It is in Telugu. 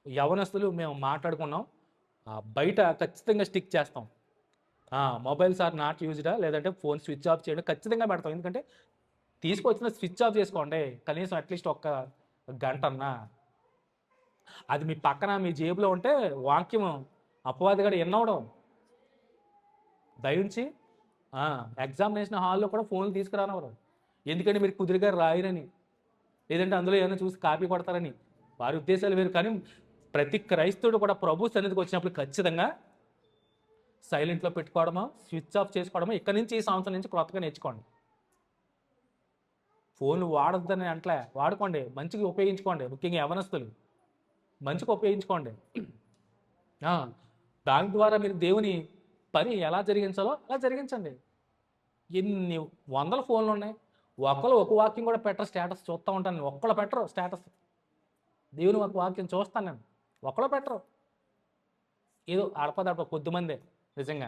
యవ్వనస్తులు మేము మాట్లాడుకున్నాం. బయట ఖచ్చితంగా స్టిక్ చేస్తాం. మొబైల్స్ ఆర్ నాట్ యూజ్డా, లేదంటే ఫోన్ స్విచ్ ఆఫ్ చేయడం ఖచ్చితంగా పెడతాం. ఎందుకంటే తీసుకొచ్చిన స్విచ్ ఆఫ్ చేసుకోండి. కనీసం అట్లీస్ట్ ఒక్క గంటన్నా. అది మీ పక్కన మీ జేబులో ఉంటే వాక్యం అపవాదిగాడు ఎన్నవడం దయించి ఎగ్జామినేషన్ హాల్లో కూడా ఫోన్లు తీసుకురానవరు. ఎందుకంటే మీరు కుదురుగా రాయరని, లేదంటే అందులో ఏమైనా చూసి కాపీ కొడతారని. వారి ఉద్దేశాలు వేరు. కానీ ప్రతి క్రైస్తవుడు కూడా ప్రభు సన్నిధికి వచ్చినప్పుడు ఖచ్చితంగా సైలెంట్లో పెట్టుకోవడమో, స్విచ్ ఆఫ్ చేసుకోవడమో ఇక్కడి నుంచి ఈ సంవత్సరం నుంచి కొత్తగా నేర్చుకోండి. ఫోన్లు వాడొద్దని అంటలే, వాడుకోండి, మంచిగా ఉపయోగించుకోండి. ముఖ్యంగా యవనస్తులు మంచిగా ఉపయోగించుకోండి. దాని ద్వారా మీరు దేవుని పని ఎలా జరిగించాలో అలా జరిగించండి. ఎన్ని వందల ఫోన్లు ఉన్నాయి, ఒకళ్ళు ఒక వాక్యం కూడా పెట్టరు. స్టేటస్ చూస్తూ ఉంటాను నేను, ఒక్కళ్ళు పెట్టరు స్టేటస్. దేవుని ఒక వాక్యం చూస్తాను నేను, ఒక్కళ్ళు పెట్టరు. ఏదో అడపదడప కొద్దిమందే నిజంగా.